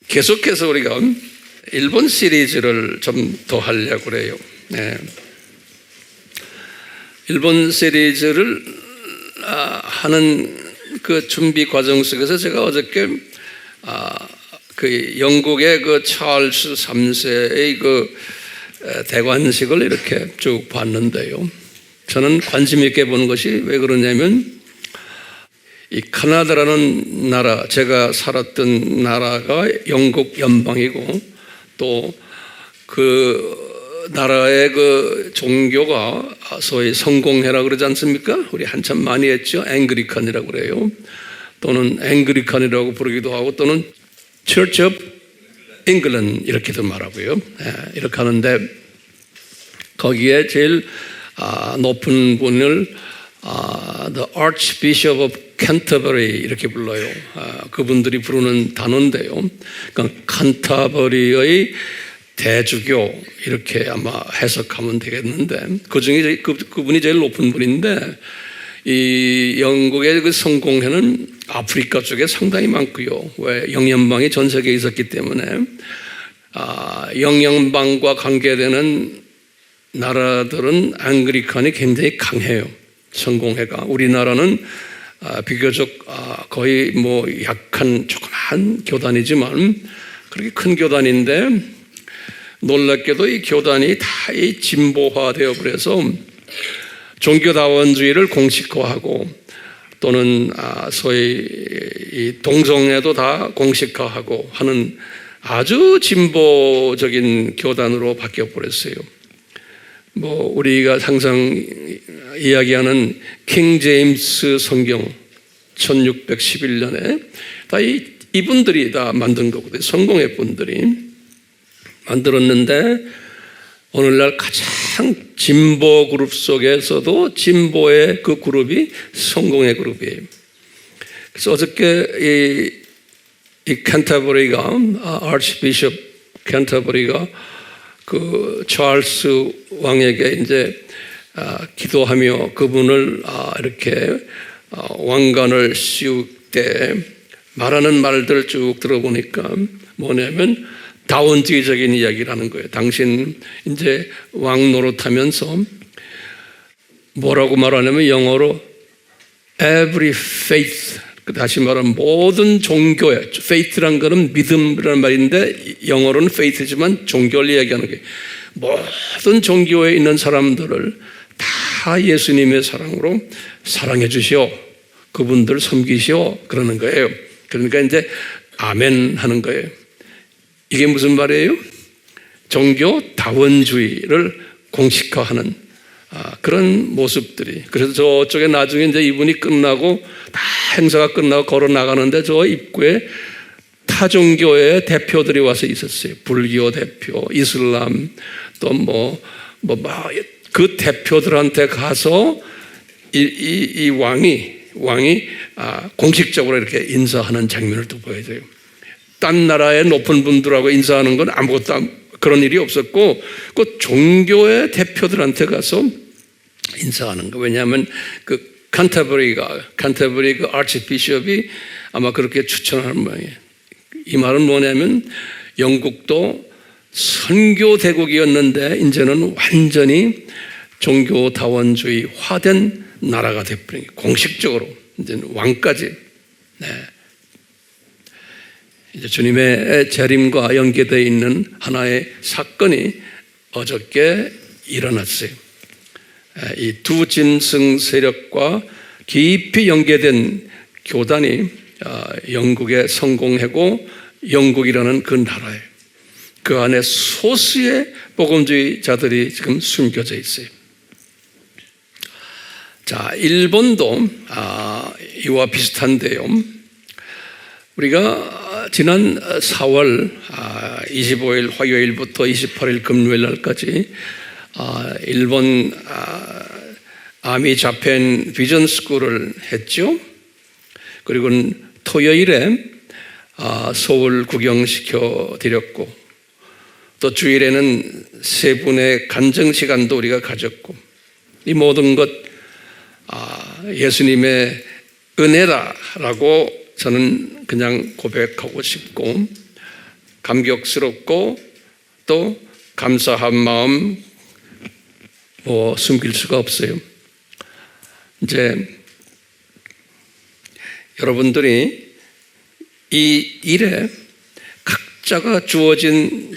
계속해서 우리가 일본 시리즈를 좀 더 하려고 그래요. 네. 일본 시리즈를 하는 그 준비 과정 속에서 제가 어저께 그 영국의 그 찰스 3세의 그 대관식을 이렇게 쭉 봤는데요. 저는 관심 있게 보는 것이 왜 그러냐면 이 카나다라는 나라, 제가 살았던 나라가 영국 연방이고 또 그 나라의 그 종교가 소위 성공회라 그러지 않습니까? 우리 한참 많이 했죠. 앵글리칸이라고 그래요. 또는 앵글리칸이라고 부르기도 하고 또는 Church of England 이렇게도 말하고요. 이렇게 하는데 거기에 제일 높은 분을 The Archbishop of Canterbury 이렇게 불러요. 그분들이 부르는 단어인데요. 그러니까 칸타버리의 대주교 이렇게 아마 해석하면 되겠는데 그 중에 그분이 제일 높은 분인데 이 영국의 그 성공회는 아프리카 쪽에 상당히 많고요. 왜 영연방이 전 세계에 있었기 때문에 영연방과 관계되는 나라들은 앵글리칸이 굉장히 강해요. 성공회가. 우리나라는 비교적 거의 뭐 약한 조그만 교단이지만 그렇게 큰 교단인데 놀랍게도 이 교단이 다 이 진보화되어 버려서 종교다원주의를 공식화하고 또는 소위 이 동성애도 다 공식화하고 하는 아주 진보적인 교단으로 바뀌어 버렸어요. 뭐 우리가 항상 이야기하는 킹 제임스 성경 1611년에 다 이분들이 다 만든 거거든요. 성공회 분들이 만들었는데 오늘날 가장 진보 그룹 속에서도 진보의 그 그룹이 성공의 그룹이에요. 그래서 어저께 이 캔터버리가 아치비숍 캔터버리가 그 찰스 왕에게 이제 기도하며 그분을 이렇게 왕관을 씌울 때 말하는 말들을 쭉 들어보니까 뭐냐면 다원주의적인 이야기를 하는 거예요. 당신 이제 왕 노릇하면서 뭐라고 말하냐면 영어로 every faith, 다시 말하면 모든 종교에, faith란 거는 믿음이라는 말인데 영어로는 faith지만 종교를 이야기하는 거예요. 모든 종교에 있는 사람들을 다 예수님의 사랑으로 사랑해 주시오. 그분들 섬기시오. 그러는 거예요. 그러니까 이제 아멘 하는 거예요. 이게 무슨 말이에요? 종교 다원주의를 공식화하는 그런 모습들이. 그래서 저쪽에 나중에 이제 이분이 끝나고 다 행사가 끝나고 걸어 나가는데 저 입구에 타 종교의 대표들이 와서 있었어요. 불교 대표, 이슬람, 또 그 대표들한테 가서 이 왕이 공식적으로 이렇게 인사하는 장면을 또 보여줘요. 딴 나라의 높은 분들하고 인사하는 건 아무것도 그런 일이 없었고 그 종교의 대표들한테 가서 인사하는 거. 왜냐하면 그 칸터버리 그 아치비숍이 아마 그렇게 추천하는 모양이에요. 이 말은 뭐냐면 영국도 선교 대국이었는데 이제는 완전히 종교다원주의화된 나라가 되어버린 거예요. 공식적으로 이제는 왕까지. 네. 이제 주님의 재림과 연계되어 있는 하나의 사건이 어저께 일어났어요. 이 두 짐승 세력과 깊이 연계된 교단이 영국의 성공회고 영국이라는 그 나라예요. 그 안에 소수의 복음주의자들이 지금 숨겨져 있어요. 자, 일본도 이와 비슷한데요. 우리가 지난 4월 25일 화요일부터 28일 금요일 날까지 일본 아미 자펜 비전 스쿨을 했죠. 그리고 토요일에 서울 구경시켜 드렸고 또 주일에는 세 분의 간증 시간도 우리가 가졌고 이 모든 것 예수님의 은혜다라고 저는 그냥 고백하고 싶고 감격스럽고 또 감사한 마음 숨길 수가 없어요. 이제 여러분들이 이 일에 각자가 주어진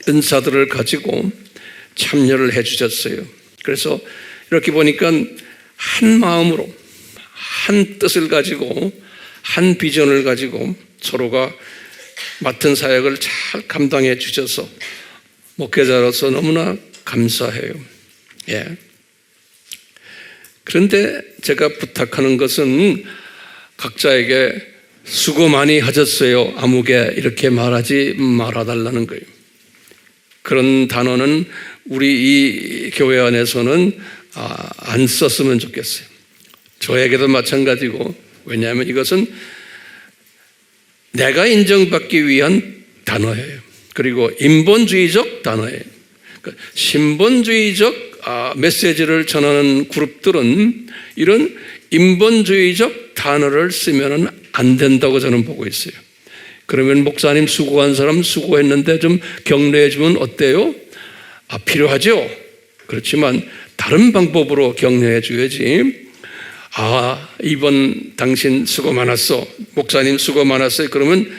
은사들을 가지고 참여를 해 주셨어요. 그래서 이렇게 보니까 한 마음으로 한 뜻을 가지고 한 비전을 가지고 서로가 맡은 사역을 잘 감당해 주셔서 목회자로서 너무나 감사해요. 예. 그런데 제가 부탁하는 것은 각자에게 수고 많이 하셨어요, 아무개 이렇게 말하지 말아달라는 거예요. 그런 단어는 우리 이 교회 안에서는 안 썼으면 좋겠어요. 저에게도 마찬가지고, 왜냐하면 이것은 내가 인정받기 위한 단어예요. 그리고 인본주의적 단어예요. 그러니까 신본주의적 메시지를 전하는 그룹들은 이런 인본주의적 단어를 쓰면 안 된다고 저는 보고 있어요. 그러면 목사님 수고한 사람 수고했는데 좀 격려해 주면 어때요? 필요하죠. 그렇지만 다른 방법으로 격려해 줘야지. 이번 당신 수고 많았어, 목사님 수고 많았어요. 그러면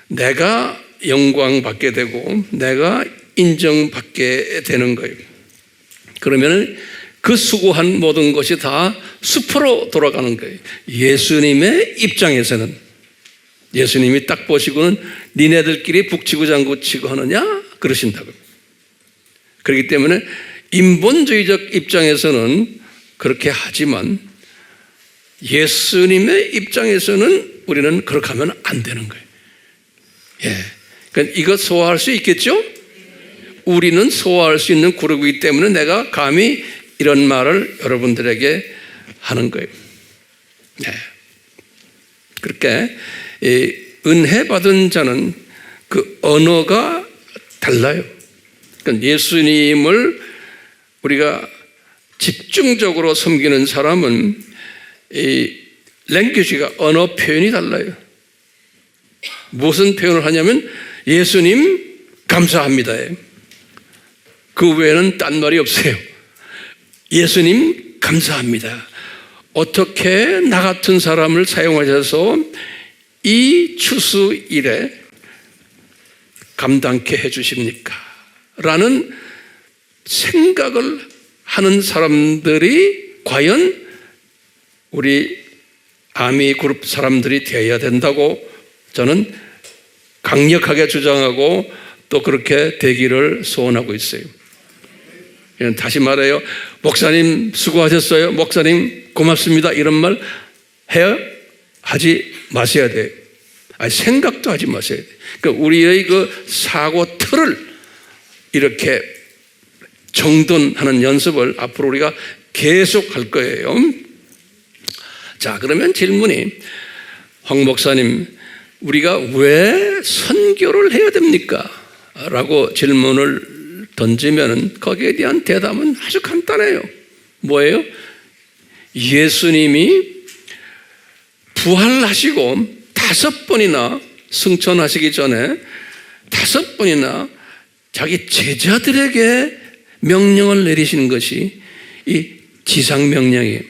내가 영광 받게 되고 내가 인정받게 되는 거예요. 그러면 그 수고한 모든 것이 다 수포로 돌아가는 거예요. 예수님의 입장에서는, 예수님이 딱 보시고는 니네들끼리 북치고 장구치고 하느냐 그러신다고요. 그렇기 때문에 인본주의적 입장에서는 그렇게 하지만 예수님의 입장에서는 우리는 그렇게 하면 안 되는 거예요. 예. 그러니까 이거 소화할 수 있겠죠? 우리는 소화할 수 있는 그룹이기 때문에 내가 감히 이런 말을 여러분들에게 하는 거예요. 네. 그렇게 은혜 받은 자는 그 언어가 달라요. 그러니까 예수님을 우리가 집중적으로 섬기는 사람은 이 랭귀지가 언어 표현이 달라요. 무슨 표현을 하냐면 예수님 감사합니다. 그 외에는 딴 말이 없어요. 예수님 감사합니다. 어떻게 나 같은 사람을 사용하셔서 이 추수일에 감당케 해주십니까? 라는 생각을 하는 사람들이 과연 우리 아미 그룹 사람들이 되어야 된다고 저는 강력하게 주장하고 또 그렇게 되기를 소원하고 있어요. 다시 말해요. 목사님 수고하셨어요. 목사님 고맙습니다. 이런 말 하지 마셔야 돼요. 생각도 하지 마셔야 돼요. 그러니까 우리의 그 사고 틀을 이렇게 정돈하는 연습을 앞으로 우리가 계속 할 거예요. 자, 그러면 질문이, 황 목사님, 우리가 왜 선교를 해야 됩니까? 라고 질문을 던지면 거기에 대한 대답은 아주 간단해요. 뭐예요? 예수님이 부활하시고 5번이나 승천하시기 전에 5번이나 자기 제자들에게 명령을 내리시는 것이 이 지상명령이에요.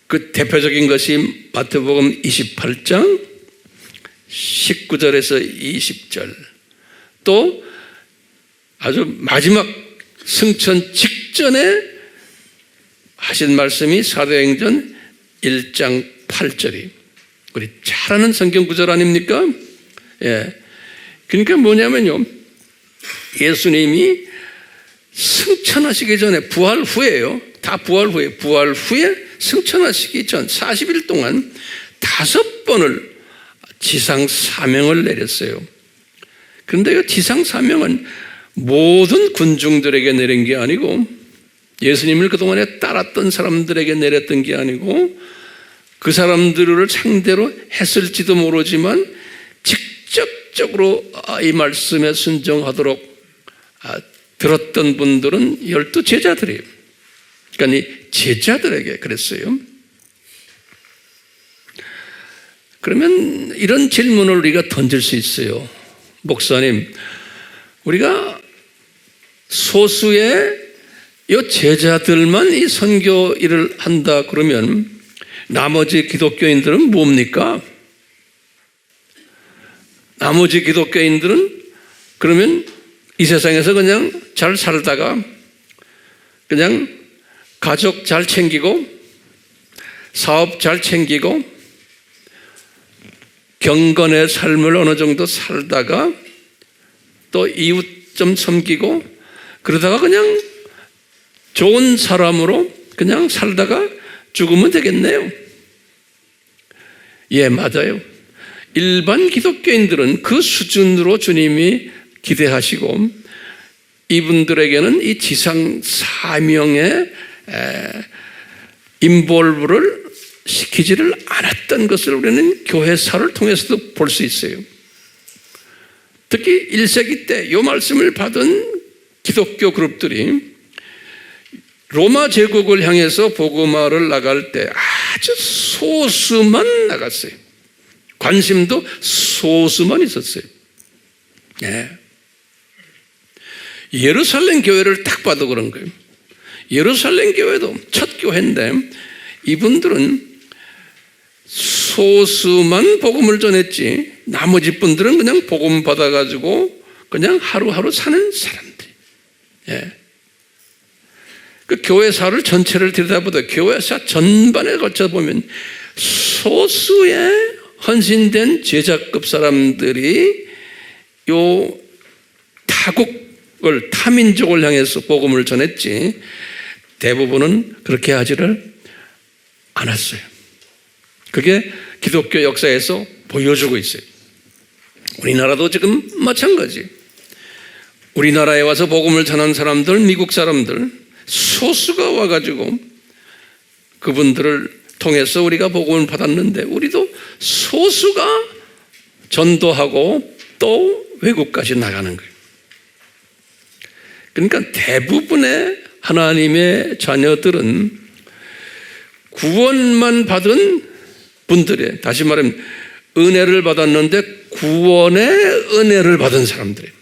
그 대표적인 것이 마태복음 28장 19절에서 20절, 또 아주 마지막 승천 직전에 하신 말씀이 사도행전 1장 8절이 우리 잘 아는 성경 구절 아닙니까? 예. 그러니까 뭐냐면요, 예수님이 승천하시기 전에, 부활 후에요, 다 부활 후에 승천하시기 전 40일 동안 5번을 지상 사명을 내렸어요. 그런데 이 지상 사명은 모든 군중들에게 내린 게 아니고, 예수님을 그동안에 따랐던 사람들에게 내렸던 게 아니고, 그 사람들을 상대로 했을지도 모르지만 직접적으로 이 말씀에 순종하도록 들었던 분들은 12 제자들이에요. 그러니까 이 제자들에게 그랬어요. 그러면 이런 질문을 우리가 던질 수 있어요. 목사님, 우리가 소수의 이 제자들만 이 선교 일을 한다 그러면 나머지 기독교인들은 뭡니까? 나머지 기독교인들은 그러면 이 세상에서 그냥 잘 살다가 그냥 가족 잘 챙기고 사업 잘 챙기고 경건의 삶을 어느 정도 살다가 또 이웃 좀 섬기고 그러다가 그냥 좋은 사람으로 그냥 살다가 죽으면 되겠네요. 예, 맞아요. 일반 기독교인들은 그 수준으로 주님이 기대하시고 이분들에게는 이 지상 사명의 인볼브를 시키지를 않았던 것을 우리는 교회사를 통해서도 볼 수 있어요. 특히 1세기 때 이 말씀을 받은 기독교 그룹들이 로마 제국을 향해서 복음화를 나갈 때 아주 소수만 나갔어요. 관심도 소수만 있었어요. 예. 예루살렘 교회를 딱 봐도 그런 거예요. 예루살렘 교회도 첫 교회인데 이분들은 소수만 복음을 전했지 나머지 분들은 그냥 복음 받아가지고 그냥 하루하루 사는 사람들. 예. 그 교회사를 전체를 들여다보다 교회사 전반에 걸쳐 보면 소수의 헌신된 제자급 사람들이 요 타국을 타민족을 향해서 복음을 전했지 대부분은 그렇게 하지를 않았어요. 그게 기독교 역사에서 보여주고 있어요. 우리나라도 지금 마찬가지. 우리나라에 와서 복음을 전한 사람들, 미국 사람들 소수가 와가지고 그분들을 통해서 우리가 복음을 받았는데 우리도 소수가 전도하고 또 외국까지 나가는 거예요. 그러니까 대부분의 하나님의 자녀들은 구원만 받은 분들이에요. 다시 말하면 은혜를 받았는데 구원의 은혜를 받은 사람들이에요.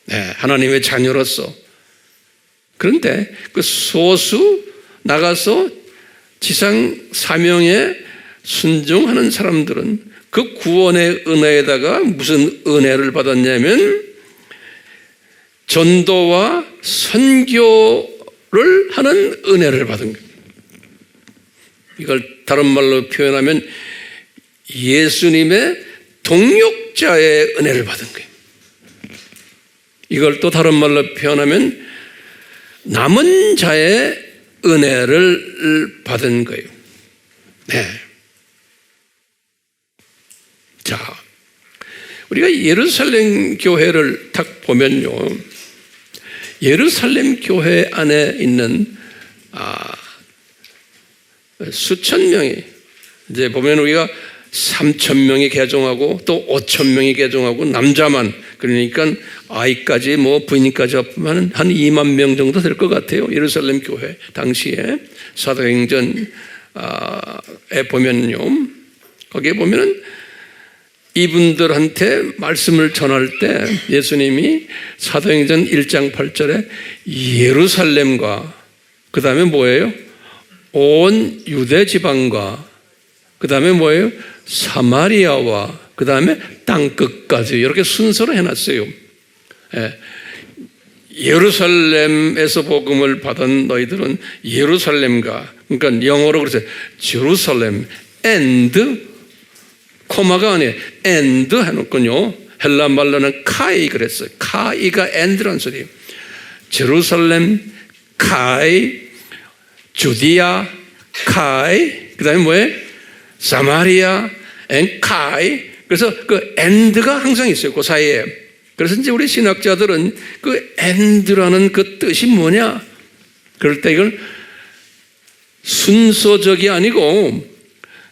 네, 하나님의 자녀로서. 그런데 그 소수 나가서 지상 사명에 순종하는 사람들은 그 구원의 은혜에다가 무슨 은혜를 받았냐면 전도와 선교를 하는 은혜를 받은 거예요. 이걸 다른 말로 표현하면 예수님의 동역자의 은혜를 받은 거예요. 이걸 또 다른 말로 표현하면 남은 자의 은혜를 받은 거예요. 네. 자, 우리가 예루살렘 교회를 딱 보면요, 예루살렘 교회 안에 있는 수천 명이 이제 보면 우리가 3,000명이 개종하고 또 5,000명이 개종하고 남자만 그러니까 아이까지 뭐 부인까지 합하면 한 2만 명 정도 될 것 같아요. 예루살렘 교회 당시에 사도행전에 보면요, 거기에 보면은 이분들한테 말씀을 전할 때 예수님이 사도행전 1장 8절에 예루살렘과 그 다음에 뭐예요? 온 유대 지방과 그 다음에 뭐예요? 사마리아와 그 다음에 땅끝까지 이렇게 순서로 해놨어요. 예. 예루살렘에서 복음을 받은 너희들은 예루살렘과, 그러니까 영어로 그래서 제루살렘 and 코마가 아니에요. and 해놓군요. 헬라 말로는 카이 그랬어요. 카이가 and라는 소리예요. 제루살렘, 카이, 주디아, 카이, 그 다음에 뭐예요? 사마리아, and 카이. 그래서 그 and가 항상 있어요. 그 사이에. 그래서 이제 우리 신학자들은 그 and라는 그 뜻이 뭐냐? 그럴 때 이걸 순서적이 아니고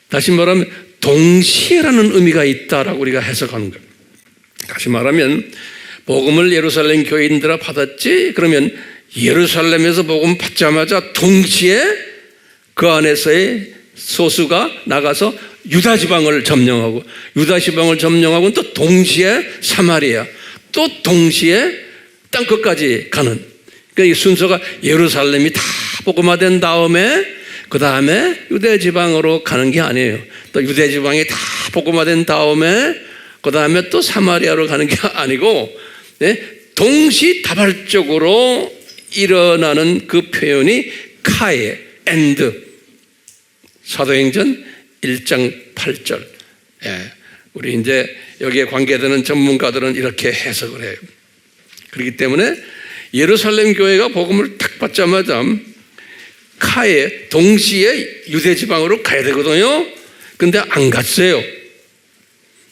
다시 말하면 동시에라는 의미가 있다라고 우리가 해석하는 거예요. 다시 말하면 복음을 예루살렘 교인들아 받았지? 그러면 예루살렘에서 복음 받자마자 동시에 그 안에서의 소수가 나가서 유다 지방을 점령하고, 유다 지방을 점령하고 또 동시에 사마리아, 또 동시에 땅 끝까지 가는, 그러니까 이 순서가 예루살렘이 다 복음화된 다음에 그 다음에 유대 지방으로 가는 게 아니에요. 또 유대 지방이 다 복음화된 다음에 그 다음에 또 사마리아로 가는 게 아니고, 네? 동시다발적으로 일어나는 그 표현이 카에, 엔드, 사도행전 1장 8절. 예, 우리 이제 여기에 관계되는 전문가들은 이렇게 해석을 해요. 그렇기 때문에 예루살렘 교회가 복음을 딱 받자마자 카에 동시에 유대 지방으로 가야 되거든요. 근데 안 갔어요.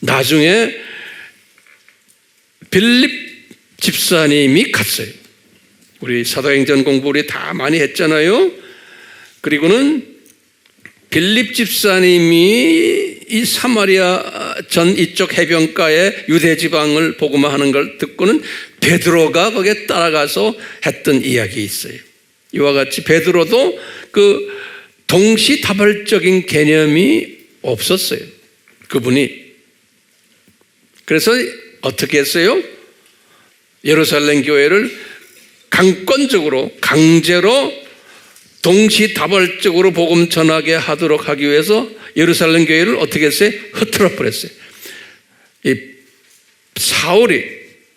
나중에 빌립 집사님이 갔어요. 우리 사도행전 공부 우리 다 많이 했잖아요. 그리고는 빌립 집사님이 이 사마리아 전 이쪽 해변가에 유대 지방을 복음화하는 걸 듣고는 베드로가 거기에 따라가서 했던 이야기 있어요. 이와 같이 베드로도 그 동시다발적인 개념이 없었어요. 그분이. 그래서 어떻게 했어요? 예루살렘 교회를 강권적으로, 강제로 동시다발적으로 복음 전하게 하도록 하기 위해서 예루살렘 교회를 어떻게 했어요? 흐트러 버렸어요. 이 사울이,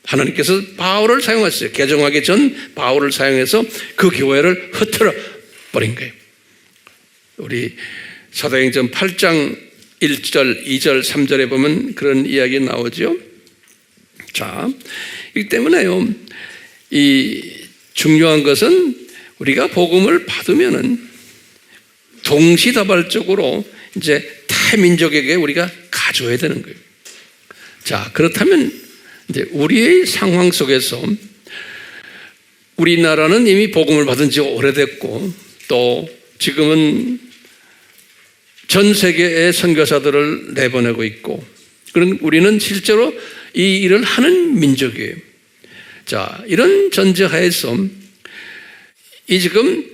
하나님께서 바울을 사용했어요. 개종하기 전 바울을 사용해서 그 교회를 흐트러 버린 거예요. 우리 사도행전 8장 1절, 2절, 3절에 보면 그런 이야기 나오죠. 자, 이 때문에요, 이 중요한 것은 우리가 복음을 받으면은 동시다발적으로 이제 타민족에게 우리가 가져야 되는 거예요. 자, 그렇다면 이제 우리의 상황 속에서 우리나라는 이미 복음을 받은 지 오래됐고, 또 지금은 전 세계의 선교사들을 내보내고 있고, 그런 우리는 실제로 이 일을 하는 민족이에요. 자, 이런 전제하에서 이 지금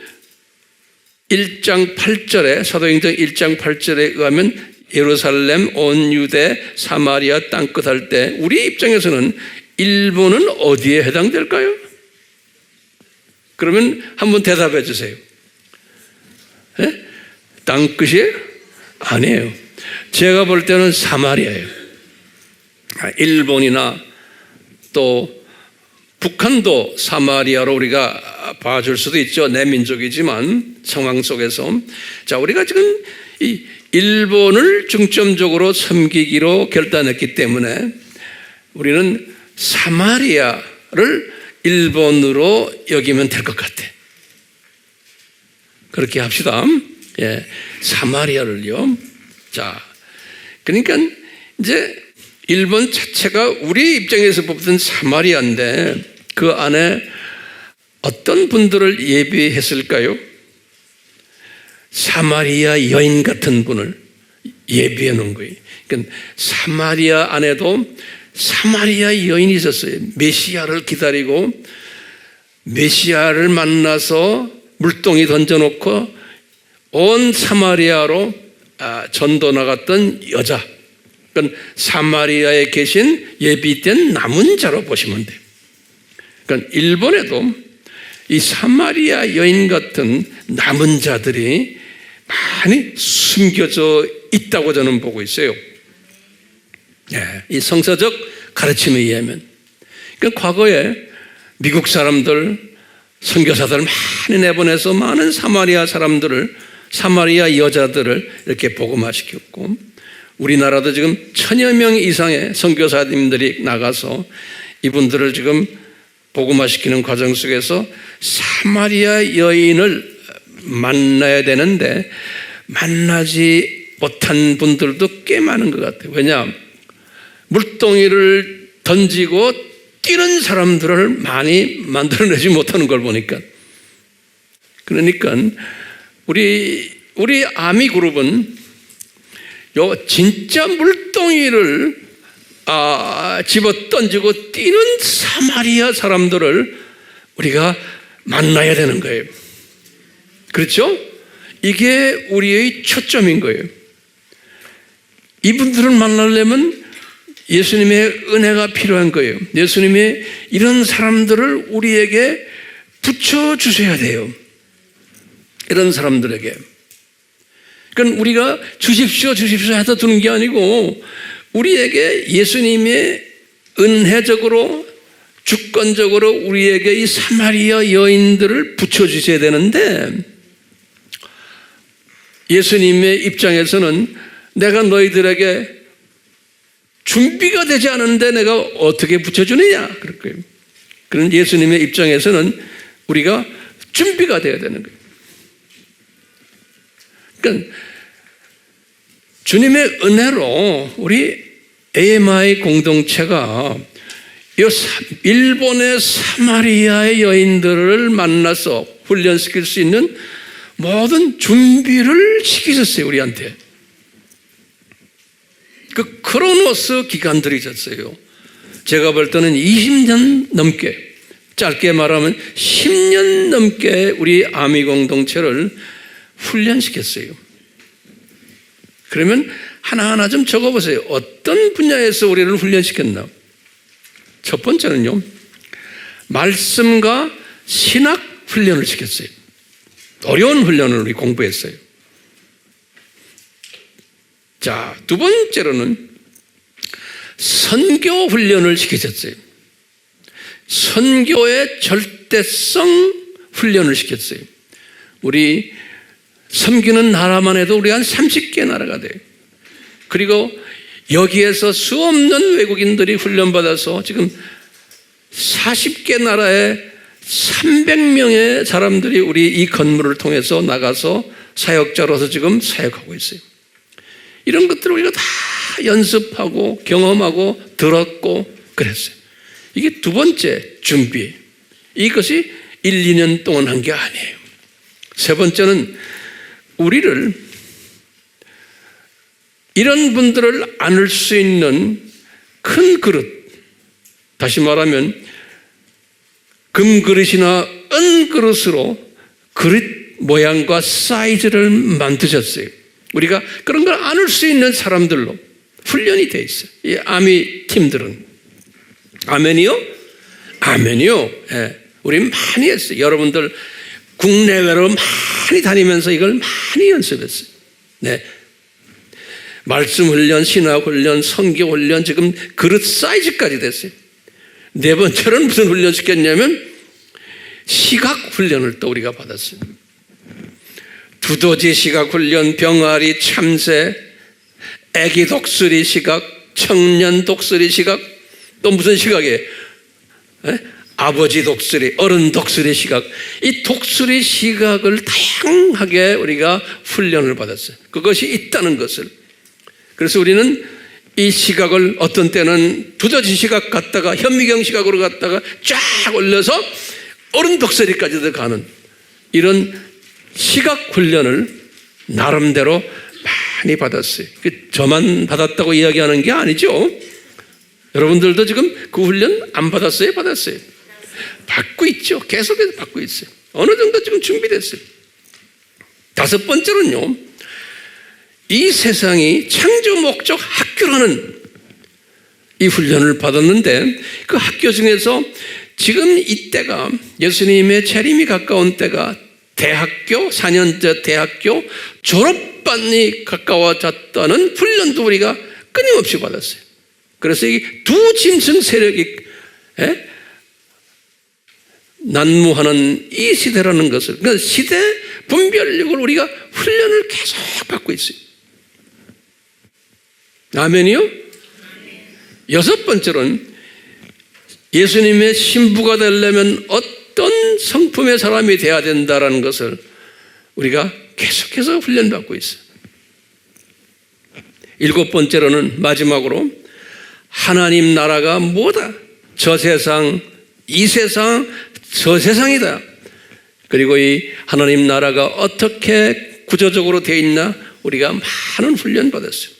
1장 8절에, 사도행전 1장 8절에 의하면 예루살렘, 온 유대, 사마리아 땅끝 할 때 우리 입장에서는 일본은 어디에 해당될까요? 그러면 한번 대답해 주세요. 네? 땅끝이에요? 아니에요. 제가 볼 때는 사마리아예요. 일본이나 또 북한도 사마리아로 우리가 봐줄 수도 있죠. 내 민족이지만 상황 속에서. 자, 우리가 지금 이 일본을 중점적으로 섬기기로 결단했기 때문에 우리는 사마리아를 일본으로 여기면 될 것 같아. 그렇게 합시다. 예, 사마리아를요. 자, 그러니까 이제 일본 자체가 우리 입장에서 보던 사마리아인데 그 안에 어떤 분들을 예비했을까요? 사마리아 여인 같은 분을 예비해 놓은 거예요. 그러니까 사마리아 안에도 사마리아 여인이 있었어요. 메시아를 기다리고 메시아를 만나서 물동이 던져놓고 온 사마리아로 전도 나갔던 여자. 그러니까 사마리아에 계신 예비된 남은 자로 보시면 돼요. 그러니까 일본에도 이 사마리아 여인 같은 남은 자들이 많이 숨겨져 있다고 저는 보고 있어요. 예, 이 성서적 가르침에 의하면. 그러니까 과거에 미국 사람들, 선교사들 많이 내보내서 많은 사마리아 사람들을, 사마리아 여자들을 이렇게 복음화시켰고, 우리나라도 지금 1000여 명 이상의 선교사님들이 나가서 이분들을 지금 복음화시키는 과정 속에서 사마리아 여인을 만나야 되는데 만나지 못한 분들도 꽤 많은 것 같아요. 왜냐? 물동이를 던지고 뛰는 사람들을 많이 만들어내지 못하는 걸 보니까. 그러니까 우리 아미 그룹은 요 진짜 물동이를 집어 던지고 뛰는 사마리아 사람들을 우리가 만나야 되는 거예요. 그렇죠? 이게 우리의 초점인 거예요. 이분들을 만나려면 예수님의 은혜가 필요한 거예요. 예수님이 이런 사람들을 우리에게 붙여주셔야 돼요. 이런 사람들에게. 그러니까 우리가 주십시오 해서 두는 게 아니고 우리에게 예수님의 은혜적으로 주권적으로 우리에게 이 사마리아 여인들을 붙여주셔야 되는데 예수님의 입장에서는 내가 너희들에게 준비가 되지 않은데 내가 어떻게 붙여주느냐 그럴 거예요. 그런 예수님의 입장에서는 우리가 준비가 되어야 되는 거예요. 그러니까 주님의 은혜로 우리 AMI 공동체가 일본의 사마리아의 여인들을 만나서 훈련시킬 수 있는 모든 준비를 시키셨어요. 우리한테. 그 크로노스 기간들이 있었어요. 제가 볼 때는 20년 넘게, 짧게 말하면 10년 넘게 우리 아미 공동체를 훈련시켰어요. 그러면 하나하나 좀 적어보세요. 어떤 분야에서 우리를 훈련시켰나? 첫 번째는요, 말씀과 신학 훈련을 시켰어요. 어려운 훈련을 우리 공부했어요. 자, 두 번째로는 선교 훈련을 시키셨어요. 선교의 절대성 훈련을 시켰어요. 우리 섬기는 나라만 해도 우리 한 30개 나라가 돼요. 그리고 여기에서 수없는 외국인들이 훈련받아서 지금 40개 나라에 300명의 사람들이 우리 이 건물을 통해서 나가서 사역자로서 지금 사역하고 있어요. 이런 것들을 우리가 다 연습하고 경험하고 들었고 그랬어요. 이게 두 번째 준비. 이것이 1, 2년 동안 한 게 아니에요. 세 번째는 우리를 이런 분들을 안을 수 있는 큰 그릇, 다시 말하면 금그릇이나 은그릇으로 그릇 모양과 사이즈를 만드셨어요. 우리가 그런 걸 안을 수 있는 사람들로 훈련이 돼 있어요. 이 아미 팀들은. 아멘이요? 아멘이요. 예, 우리 많이 했어요. 여러분들 국내외로 많이 다니면서 이걸 많이 연습했어요. 네. 말씀 훈련, 신학 훈련, 선교 훈련, 지금 그릇 사이즈까지 됐어요. 네 번째로는 무슨 훈련 시켰냐면 시각 훈련을 또 우리가 받았어요. 두더지 시각 훈련, 병아리, 참새, 애기 독수리 시각, 청년 독수리 시각, 또 무슨 시각이에요? 아버지 독수리, 어른 독수리 시각. 이 독수리 시각을 다양하게 우리가 훈련을 받았어요. 그것이 있다는 것을. 그래서 우리는 이 시각을 어떤 때는 두더지 시각 갔다가 현미경 시각으로 갔다가 쫙 올려서 어른 독수리까지도 가는 이런 시각 훈련을 나름대로 많이 받았어요. 저만 받았다고 이야기하는 게 아니죠. 여러분들도 지금 그 훈련 안 받았어요? 받았어요? 받고 있죠. 계속해서 받고 있어요. 어느 정도 지금 준비됐어요. 다섯 번째로는요, 이 세상이 창조 목적 학교라는 이 훈련을 받았는데 그 학교 중에서 지금 이때가 예수님의 재림이 가까운 때가 대학교, 4년제 대학교 졸업반이 가까워졌다는 훈련도 우리가 끊임없이 받았어요. 그래서 이 두 짐승 세력이 난무하는 이 시대라는 것을, 그러니까 시대 분별력을 우리가 훈련을 계속 받고 있어요. 아멘이요? 여섯 번째로는 예수님의 신부가 되려면 어떤 성품의 사람이 되어야 된다는 것을 우리가 계속해서 훈련받고 있어요. 일곱 번째로는 마지막으로 하나님 나라가 뭐다? 저 세상, 이 세상, 저 세상이다. 그리고 이 하나님 나라가 어떻게 구조적으로 되어 있나 우리가 많은 훈련 받았어요.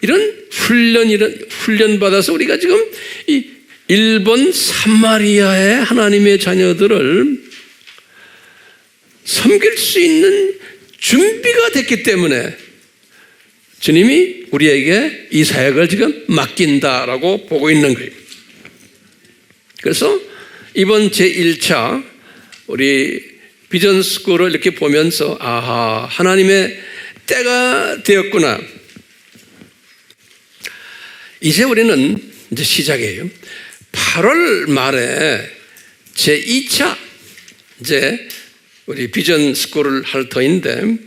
이런 훈련 받아서 우리가 지금 이 일본 사마리아의 하나님의 자녀들을 섬길 수 있는 준비가 됐기 때문에 주님이 우리에게 이 사역을 지금 맡긴다라고 보고 있는 거예요. 그래서 이번 제1차 우리 비전 스쿨을 이렇게 보면서 아하, 하나님의 때가 되었구나. 이제 우리는 이제 시작이에요. 8월 말에 제2차 이제 우리 비전 스쿨을 할 터인데,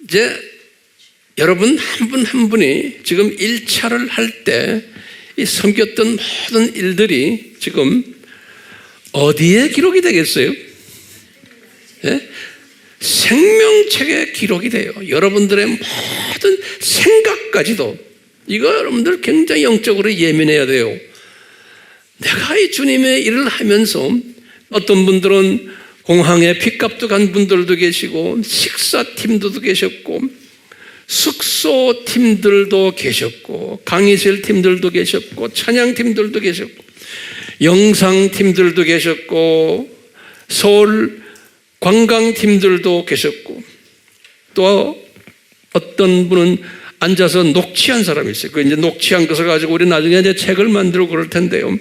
이제 여러분 한 분 한 분이 지금 1차를 할 때 이 섬겼던 모든 일들이 지금 어디에 기록이 되겠어요? 예? 생명책에 기록이 돼요. 여러분들의 모든 생각까지도. 이거 여러분들 굉장히 영적으로 예민해야 돼요. 내가 이 주님의 일을 하면서 어떤 분들은 공항에 핏값도 간 분들도 계시고, 식사팀들도 계셨고, 숙소팀들도 계셨고, 강의실 팀들도 계셨고, 찬양팀들도 계셨고, 영상팀들도 계셨고, 서울 관광팀들도 계셨고, 또 어떤 분은 앉아서 녹취한 사람이 있어요. 그 이제 녹취한 것을 가지고 우리 나중에 이제 책을 만들고 그럴 텐데요.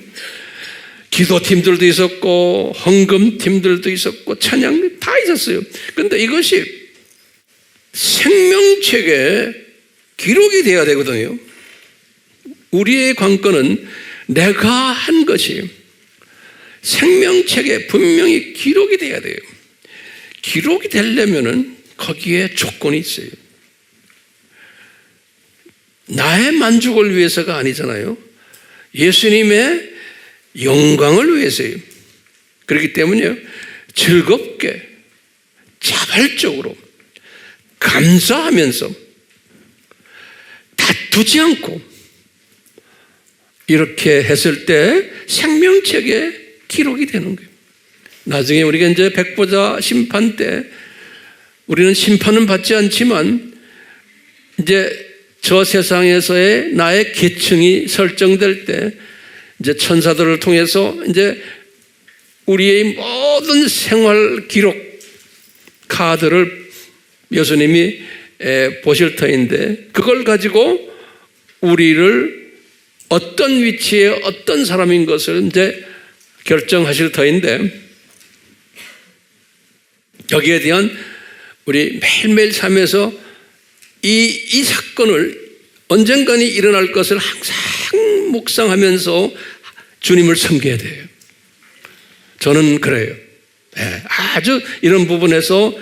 기도팀들도 있었고, 헌금팀들도 있었고, 찬양 다 있었어요. 그런데 이것이 생명책에 기록이 되어야 되거든요. 우리의 관건은 내가 한 것이 생명책에 분명히 기록이 되어야 돼요. 기록이 되려면은 거기에 조건이 있어요. 나의 만족을 위해서가 아니잖아요. 예수님의 영광을 위해서요. 그렇기 때문에 즐겁게 자발적으로 감사하면서 다투지 않고 이렇게 했을 때 생명책에 기록이 되는 거예요. 나중에 우리가 이제 백보자 심판 때 우리는 심판은 받지 않지만 이제 저 세상에서의 나의 계층이 설정될 때 이제 천사들을 통해서 이제 우리의 모든 생활 기록 카드를 예수님이 보실 터인데, 그걸 가지고 우리를 어떤 위치에 어떤 사람인 것을 이제 결정하실 터인데, 여기에 대한 우리 매일매일 삶에서 이 사건을 언젠가는 일어날 것을 항상 묵상하면서 주님을 섬겨야 돼요. 저는 그래요. 아주 이런 부분에서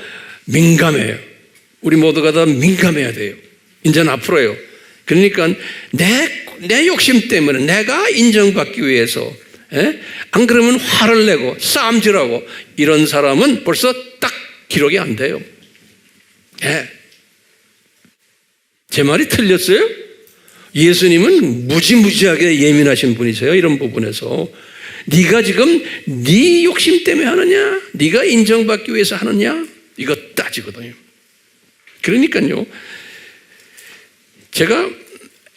민감해요. 우리 모두가 다 민감해야 돼요. 이제는 앞으로요. 그러니까 내 욕심 때문에 내가 인정받기 위해서, 안 그러면 화를 내고 싸움질하고 이런 사람은 벌써 딱 기록이 안 돼요. 제 말이 틀렸어요? 예수님은 무지무지하게 예민하신 분이세요. 이런 부분에서 네가 지금 네 욕심 때문에 하느냐, 네가 인정받기 위해서 하느냐, 이거 따지거든요. 그러니까요, 제가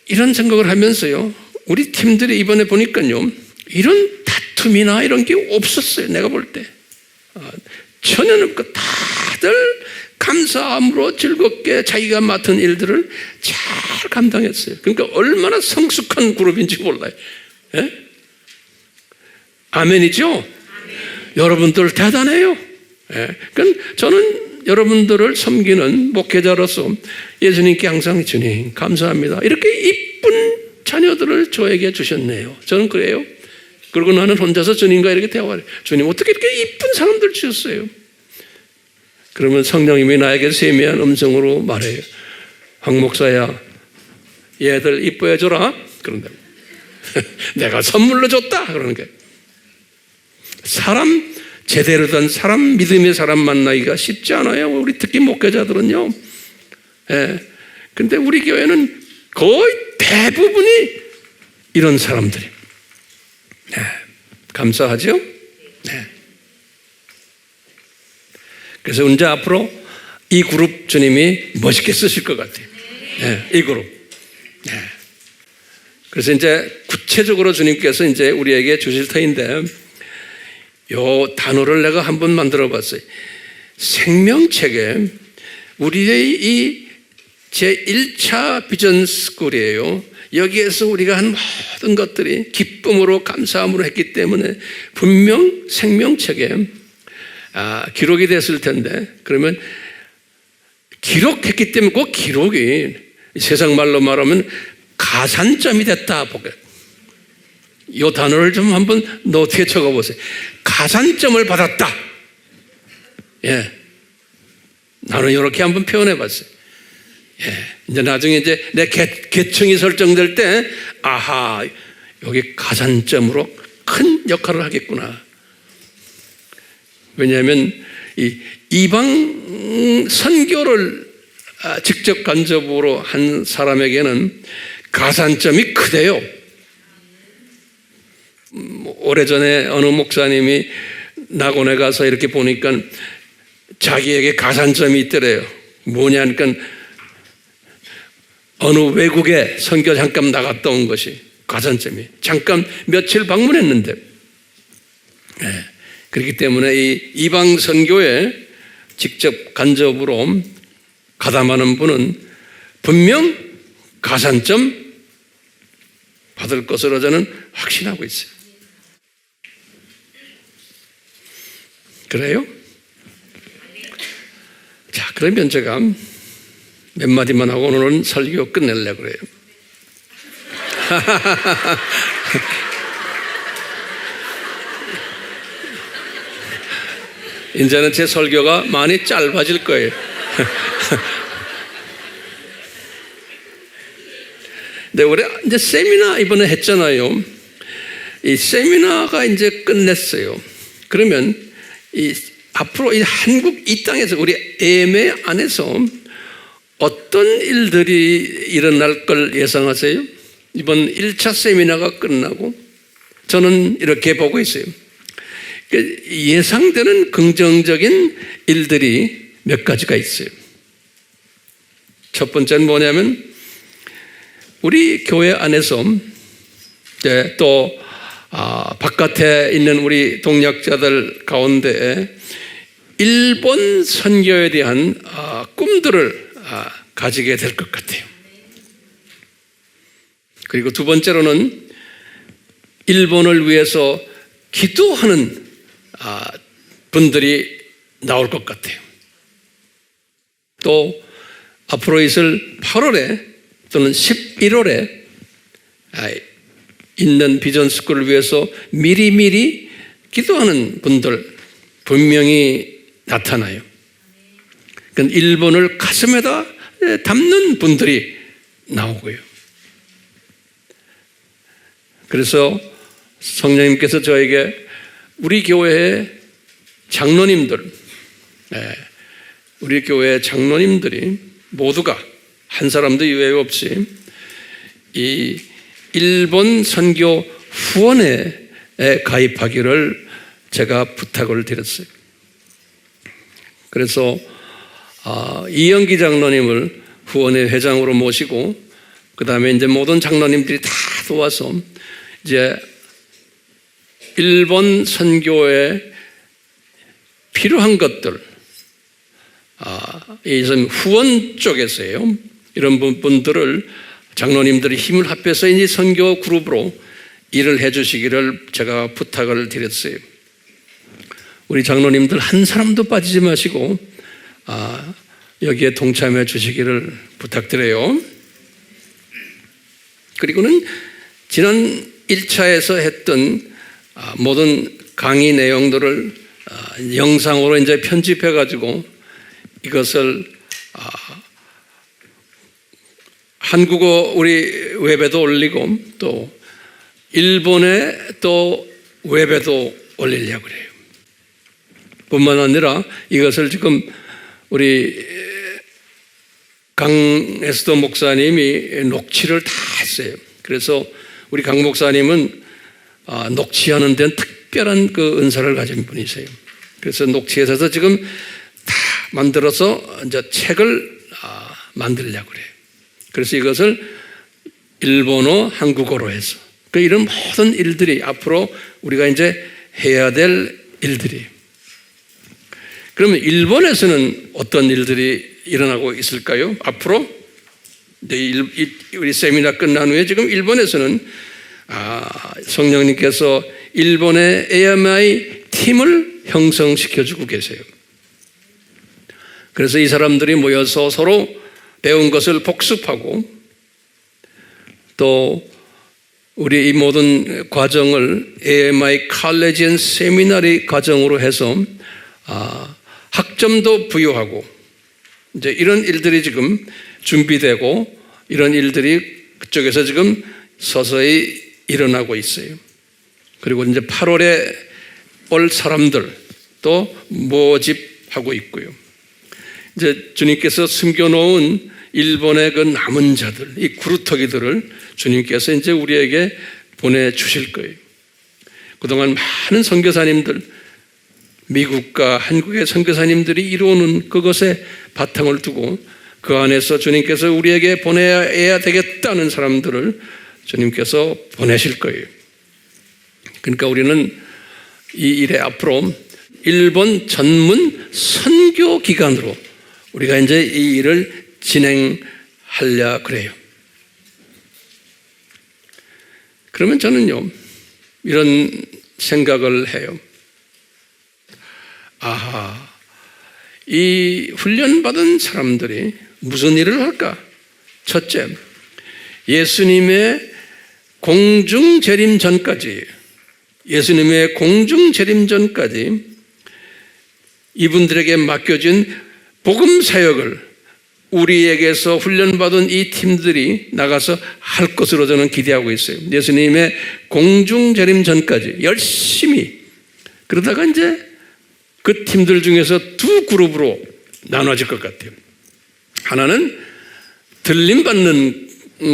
이런 생각을 하면서요, 우리 팀들이 이번에 보니까요, 이런 다툼이나 이런 게 없었어요. 내가 볼 때 전혀 없고 다들 감사함으로 즐겁게 자기가 맡은 일들을 잘 감당했어요. 그러니까 얼마나 성숙한 그룹인지 몰라요. 아멘이죠? 아멘. 여러분들 대단해요. 그러니까 저는 여러분들을 섬기는 목회자로서 예수님께 항상 주님 감사합니다, 이렇게 이쁜 자녀들을 저에게 주셨네요. 저는 그래요. 그리고 나는 혼자서 주님과 이렇게 대화를 해요. 주님 어떻게 이렇게 이쁜 사람들 주셨어요? 그러면 성령님이 나에게 세미한 음성으로 말해요. 황 목사야, 얘들 이뻐해 줘라. 그런다. 내가 선물로 줬다. 그러는 거예요. 사람, 제대로 된 사람, 믿음의 사람 만나기가 쉽지 않아요. 우리 특히 목회자들은요. 근데 우리 교회는 거의 대부분이 이런 사람들이에요. 감사하죠? 그래서 이제 앞으로 이 그룹 주님이 멋있게 쓰실 것 같아요. 이 그룹. 그래서 이제 구체적으로 주님께서 이제 우리에게 주실 터인데, 요 단어를 내가 한번 만들어 봤어요. 생명책에 우리의 이 제1차 비전 스쿨이에요. 여기에서 우리가 한 모든 것들이 기쁨으로 감사함으로 했기 때문에 분명 생명책에 기록이 됐을 텐데, 그러면 기록했기 때문에 그 기록이 세상 말로 말하면 가산점이 됐다. 이 단어를 좀 한번 노트에 적어보세요. 가산점을 받았다. 예, 나는 이렇게 한번 표현해봤어요. 예, 이제 나중에 이제 내 계층이 설정될 때, 아하, 여기 가산점으로 큰 역할을 하겠구나. 왜냐하면 이 이방 선교를 직접 간접으로 한 사람에게는 가산점이 크대요. 오래전에 어느 목사님이 낙원에 가서 이렇게 보니까 자기에게 가산점이 있더래요. 뭐냐니까 어느 외국에 선교 잠깐 나갔다 온 것이 가산점이. 잠깐 며칠 방문했는데. 네. 그렇기 때문에 이 이방 선교에 직접 간접으로 가담하는 분은 분명 가산점 받을 것으로 저는 확신하고 있어요. 그래요? 자, 그러면 제가 몇 마디만 하고 오늘은 설교 끝내려고 그래요. 이제는 제 설교가 많이 짧아질 거예요. 네, 우리 이제 세미나 이번에 했잖아요. 이 세미나가 이제 끝냈어요. 그러면 앞으로 이 한국 이 땅에서 우리 AMA 안에서 어떤 일들이 일어날 걸 예상하세요? 이번 1차 세미나가 끝나고 저는 이렇게 보고 있어요. 예상되는 긍정적인 일들이 몇 가지가 있어요. 첫 번째는 뭐냐면 우리 교회 안에서 또 바깥에 있는 우리 동역자들 가운데 일본 선교에 대한 꿈들을 가지게 될 것 같아요. 그리고 두 번째로는 일본을 위해서 기도하는 분들이 나올 것 같아요. 또 앞으로 있을 8월에 또는 11월에 있는 비전 스쿨을 위해서 미리미리 기도하는 분들 분명히 나타나요. 그러니까 일본을 가슴에다 담는 분들이 나오고요. 그래서 성령님께서 저에게 우리 교회의 장로님들, 우리 교회의 장로님들이 모두가 한 사람도 예외 없이 이 일본 선교 후원에 가입하기를 제가 부탁을 드렸어요. 그래서 이영기 장로님을 후원회 회장으로 모시고 그 다음에 이제 모든 장로님들이 다 도와서 이제 일본 선교에 필요한 것들, 이 후원 쪽에서요. 이런 분들을 장로님들이 힘을 합해서 이제 선교 그룹으로 일을 해 주시기를 제가 부탁을 드렸어요. 우리 장로님들 한 사람도 빠지지 마시고 여기에 동참해 주시기를 부탁드려요. 그리고는 지난 1차에서 했던 모든 강의 내용들을 영상으로 이제 편집해 가지고 이것을 한국어 우리 웹에도 올리고 또 일본에 또 웹에도 올리려고 그래요. 뿐만 아니라 이것을 지금 우리 강에스더 목사님이 녹취를 다 했어요. 그래서 우리 강 목사님은 녹취하는 데는 특별한 그 은사를 가진 분이세요. 그래서 녹취해서 지금 다 만들어서 이제 책을 만들려고 그래요. 그래서 이것을 일본어, 한국어로 해서 이런 모든 일들이 앞으로 우리가 이제 해야 될 일들이. 그러면 일본에서는 어떤 일들이 일어나고 있을까요? 앞으로 우리 세미나 끝난 후에 지금 일본에서는 성령님께서 일본의 AMI 팀을 형성시켜주고 계세요. 그래서 이 사람들이 모여서 서로 배운 것을 복습하고 또 우리 이 모든 과정을 AMI College and Seminary 과정으로 해서 학점도 부여하고 이제 이런 일들이 지금 준비되고 이런 일들이 그쪽에서 지금 서서히 일어나고 있어요. 그리고 이제 8월에 올 사람들 또 모집하고 있고요. 이제 주님께서 숨겨놓은 일본의 그 남은 자들, 이 구루터기들을 주님께서 이제 우리에게 보내주실 거예요. 그동안 많은 선교사님들, 미국과 한국의 선교사님들이 이루어놓은 그것에 바탕을 두고 그 안에서 주님께서 우리에게 보내야 되겠다는 사람들을 주님께서 보내실 거예요. 그러니까 우리는 이 일에 앞으로 일본 전문 선교 기관으로 우리가 이제 이 일을 진행하려 그래요. 그러면 저는요, 이런 생각을 해요. 이 훈련받은 사람들이 무슨 일을 할까? 첫째, 예수님의 공중재림 전까지 이분들에게 맡겨진 복음 사역을 우리에게서 훈련받은 이 팀들이 나가서 할 것으로 저는 기대하고 있어요. 예수님의 공중재림 전까지 열심히. 그러다가 이제 그 팀들 중에서 두 그룹으로 나눠질 것 같아요. 하나는 들림받는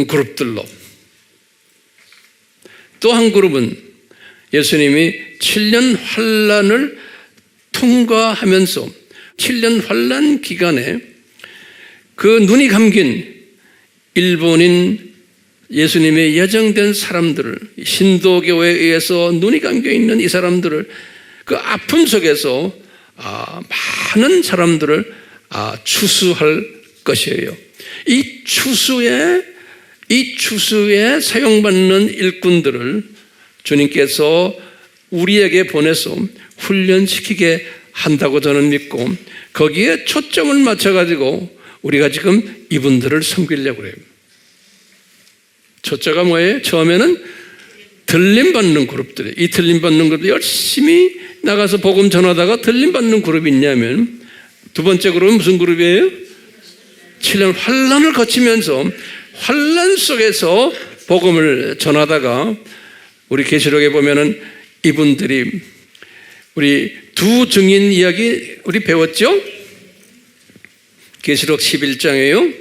그룹들로, 또 한 그룹은 예수님이 7년 환란을 통과하면서 7년 환란 기간에 그 눈이 감긴 일본인 예수님의 예정된 사람들을, 신도교에 의해서 눈이 감겨 있는 이 사람들을 그 아픔 속에서 많은 사람들을 추수할 것이에요. 이 추수에 사용받는 일꾼들을 주님께서 우리에게 보내서 훈련시키게 한다고 저는 믿고 거기에 초점을 맞춰가지고 우리가 지금 이분들을 섬기려고 해요. 첫째가 뭐예요? 처음에는 들림받는 그룹들이, 이 들림받는 그룹이 열심히 나가서 복음 전하다가 들림받는 그룹이 있냐면, 두 번째 그룹은 무슨 그룹이에요? 7년 환란을 거치면서 환란 속에서 복음을 전하다가, 우리 계시록에 보면은 이분들이 우리 두 증인 이야기 우리 배웠죠? 계시록 11장에요.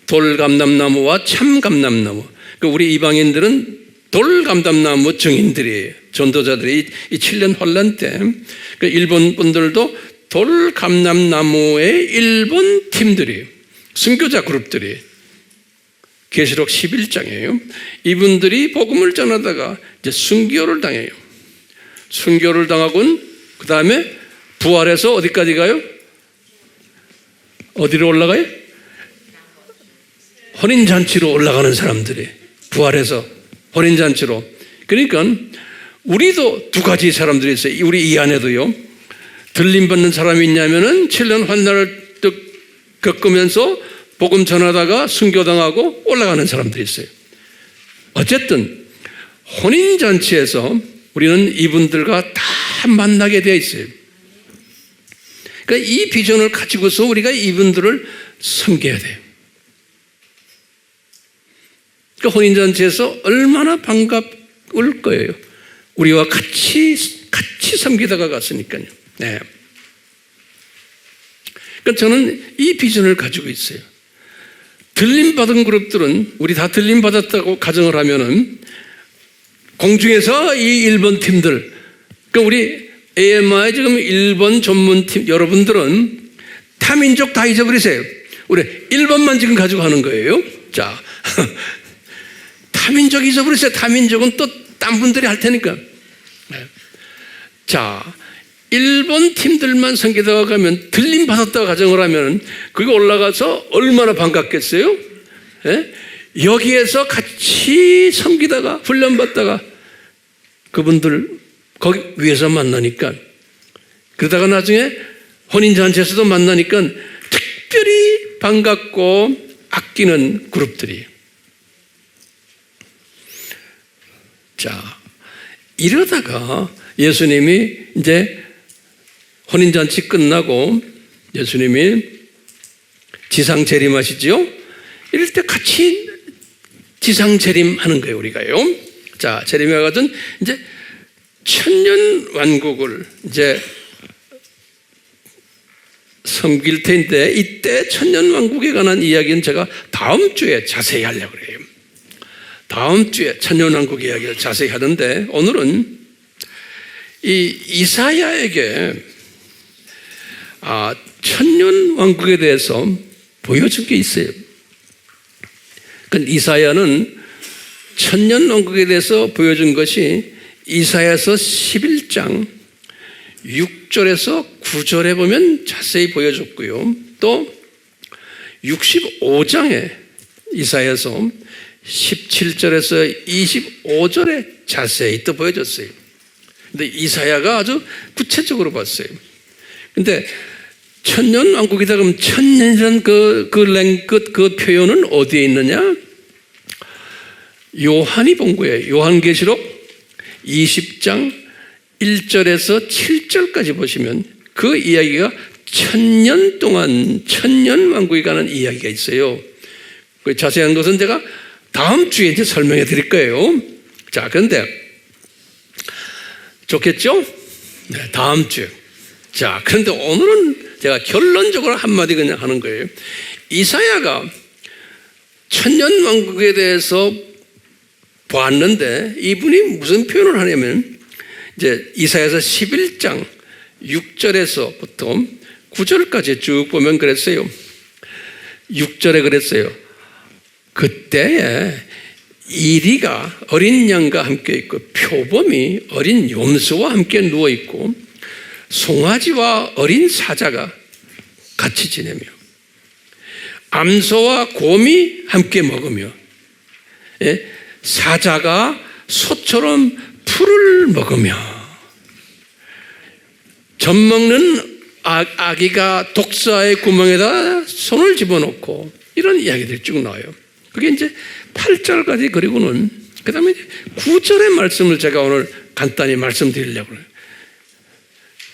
돌감람나무와 참감람나무. 우리 이방인들은 돌감람나무 증인들이에요. 전도자들이 이 7년 환란 때 일본 분들도 돌감람나무의 일본 팀들이에요. 순교자 그룹들이 계시록 11장이에요. 이분들이 복음을 전하다가 이제 순교를 당해요. 순교를 당하고는 그 다음에 부활해서 어디까지 가요? 어디로 올라가요? 혼인잔치로 올라가는 사람들이 부활해서 혼인잔치로. 그러니까 우리도 두 가지 사람들이 있어요. 우리 이 안에도요. 들림받는 사람이 있냐면은 7년 환난을 겪으면서 복음 전하다가 순교당하고 올라가는 사람들이 있어요. 어쨌든 혼인잔치에서 우리는 이분들과 다 만나게 되어 있어요. 그러니까 이 비전을 가지고서 우리가 이분들을 섬겨야 돼요. 그러니까 혼인잔치에서 얼마나 반가울 거예요. 우리와 같이 섬기다가 갔으니까요. 네. 그러니까 저는 이 비전을 가지고 있어요. 들림받은 그룹들은 우리 다 들림받았다고 가정을 하면은 공중에서 이 일본 팀들, 그러니까 우리 AMI 지금 일본 전문팀 여러분들은 타민족 다 잊어버리세요. 우리 일본만 지금 가지고 하는 거예요. 자, 타민족 잊어버리세요. 타민족은 또 딴 분들이 할 테니까. 자, 일본 팀들만 섬기다가 가면 들림받았다고 가정을 하면 그게 올라가서 얼마나 반갑겠어요? 여기에서 같이 섬기다가 훈련받다가 그분들 거기 위에서 만나니까, 그러다가 나중에 혼인잔치에서도 만나니까 특별히 반갑고 아끼는 그룹들이. 자, 이러다가 예수님이 이제 혼인잔치 끝나고 예수님이 지상 재림하시죠? 이럴 때 같이 지상 재림하는 거예요, 우리가요. 자, 재림해가지고 이제 천년 왕국을 이제 섬길 텐데, 이때 천년 왕국에 관한 이야기는 제가 다음 주에 자세히 하려고 그래요. 다음 주에 천년 왕국 이야기를 자세히 하는데, 오늘은 이 이사야에게 천년 왕국에 대해서 보여준 게 있어요. 이사야는 천년 왕국에 대해서 보여준 것이 이사야서 11장 6절에서 9절에 보면 자세히 보여줬고요. 또 65장에 이사야서 17절에서 25절에 자세히 또 보여줬어요. 근데 이사야가 아주 구체적으로 봤어요. 근데 천년 왕국이다 그러면 천년이라는 그 표현은 어디에 있느냐? 요한이 본 거예요. 요한계시록 20장 1절에서 7절까지 보시면 그 이야기가 천년 동안 천년 왕국에 관한 이야기가 있어요. 그 자세한 것은 제가 다음 주에 이제 설명해 드릴 거예요. 자, 그런데 좋겠죠? 네, 다음 주에. 자, 그런데 오늘은 제가 결론적으로 한마디 그냥 하는 거예요. 이사야가 천년 왕국에 대해서 보았는데 이분이 무슨 표현을 하냐면, 이제 이사야서 11장 6절에서부터 9절까지 쭉 보면 그랬어요. 6절에 그랬어요. 그때에 이리가 어린 양과 함께 있고 표범이 어린 염소와 함께 누워있고 송아지와 어린 사자가 같이 지내며 암소와 곰이 함께 먹으며 사자가 소처럼 풀을 먹으며 젖 먹는 아기가 독사의 구멍에다 손을 집어넣고, 이런 이야기들이 쭉 나와요. 그게 이제 8절까지. 그리고는 그 다음에 9절의 말씀을 제가 오늘 간단히 말씀드리려고 해요.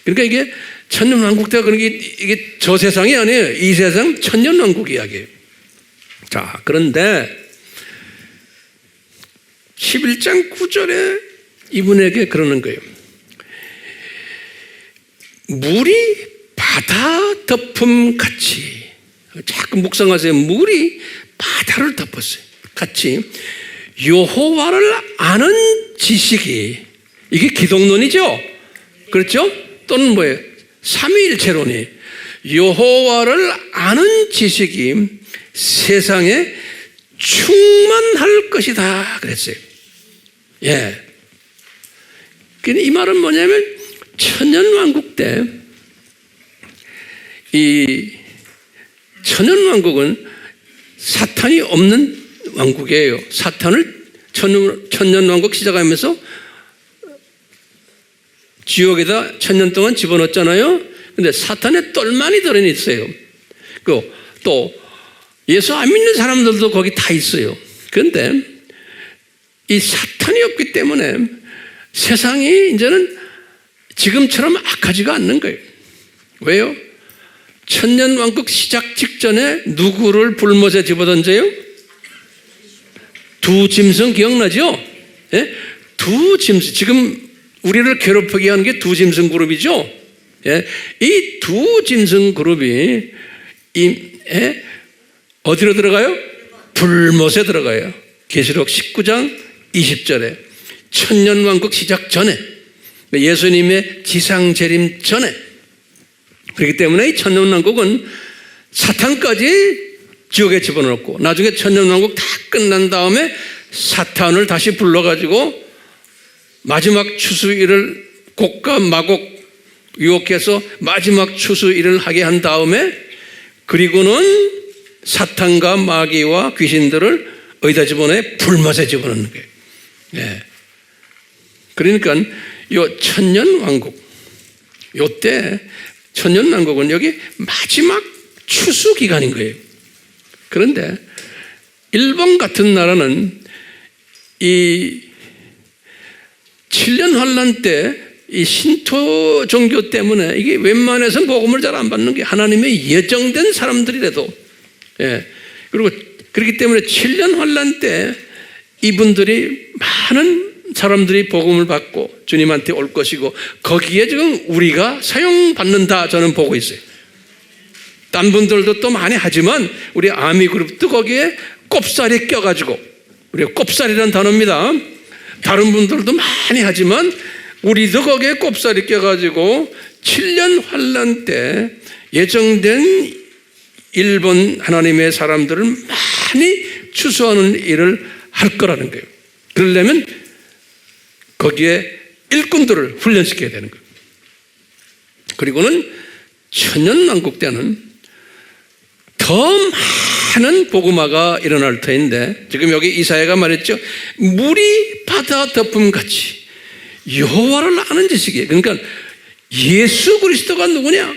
그러니까 이게 천년왕국 때가 그런 게 이게 저 세상이 아니에요. 이 세상 천년왕국 이야기예요. 자, 그런데 11장 9절에 이분에게 그러는 거예요. 물이 바다 덮음 같이, 자꾸 묵상하세요. 물이 바다를 덮었어요. 같이 여호와를 아는 지식이, 이게 기독론이죠. 그렇죠? 또는 뭐예요? 삼위일체론이 여호와를 아는 지식이 세상에 충만할 것이다 그랬어요. 예. 이 말은 뭐냐면 천년왕국 때 이 천년왕국은 사탄이 없는 왕국이에요. 사탄을 천년왕국 시작하면서 지옥에다 천년 동안 집어넣었잖아요. 근데 사탄의 똘만이 들어 있어요. 또 예수 안 믿는 사람들도 거기 다 있어요. 그런데 이 사탄이 없기 때문에 세상이 이제는 지금처럼 악하지가 않는 거예요. 왜요? 천년왕국 시작 직전에 누구를 불못에 집어던져요? 두 짐승 기억나죠? 예? 두 짐승, 지금 우리를 괴롭히게 하는 게 두 짐승 그룹이죠? 예? 이 두 짐승 그룹이 어디로 들어가요? 불못에 들어가요. 계시록 19장 20절에 천년왕국 시작 전에, 예수님의 지상재림 전에. 그렇기 때문에 이 천년왕국은 사탄까지 지옥에 집어넣고, 나중에 천년왕국 다 끝난 다음에 사탄을 다시 불러가지고 마지막 추수일을 곡과 마곡 유혹해서 마지막 추수일을 하게 한 다음에, 그리고는 사탄과 마귀와 귀신들을 어디다 집어넣어요? 불못에 집어넣는 거예요. 예. 그러니까 요 천년왕국, 요때 천년왕국은 여기 마지막 추수 기간인 거예요. 그런데 일본 같은 나라는 이 7년 환란 때 이 신토 종교 때문에 이게 웬만해서 복음을 잘 안 받는 게 하나님의 예정된 사람들이라도, 예. 그리고 그렇기 때문에 7년 환란 때 이분들이 많은 사람들이 복음을 받고 주님한테 올 것이고, 거기에 지금 우리가 사용받는다 저는 보고 있어요. 딴 분들도 또 많이 하지만 우리 아미그룹도 거기에 꼽살이 껴가지고, 우리가 꼽살이라는 단어입니다. 다른 분들도 많이 하지만 우리도 거기에 꼽살이 껴가지고 7년 환란 때 예정된 일본 하나님의 사람들을 많이 추수하는 일을 할 거라는 거예요. 그러려면 거기에 일꾼들을 훈련시켜야 되는 거예요. 그리고는 천년왕국 때는 더 많은 복음화가 일어날 터인데, 지금 여기 이사야가 말했죠. 물이 바다 덮음같이 여호와를 아는 지식이에요. 그러니까 예수 그리스도가 누구냐,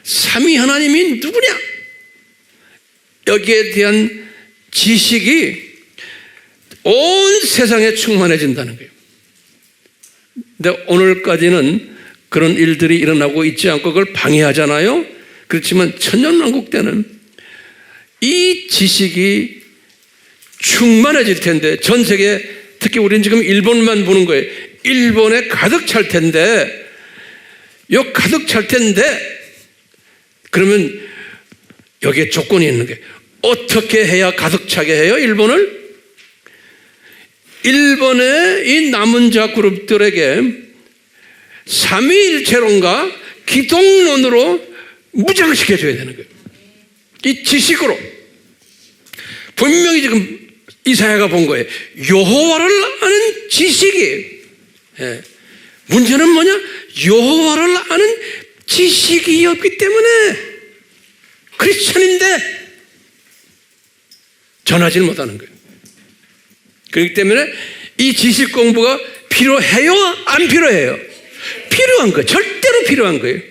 삼위 하나님이 누구냐, 여기에 대한 지식이 온 세상에 충만해진다는 거예요. 근데 오늘까지는 그런 일들이 일어나고 있지 않고 그걸 방해하잖아요. 그렇지만 천년왕국 때는 이 지식이 충만해질 텐데, 전 세계, 특히 우리는 지금 일본만 보는 거예요. 일본에 가득 찰 텐데, 요 가득 찰 텐데, 그러면 여기에 조건이 있는 게, 어떻게 해야 가득 차게 해요? 일본을? 일본의 이 남은 자 그룹들에게 삼위일체론과 기독론으로 무장시켜줘야 되는 거예요. 이 지식으로. 분명히 지금 이사야가 본 거예요. 여호와를 아는 지식이에요. 예. 문제는 뭐냐? 여호와를 아는 지식이 없기 때문에 크리스천인데 전하지 못하는 거예요. 그렇기 때문에 이 지식 공부가 필요해요? 안 필요해요? 필요한 거예요. 절대로 필요한 거예요.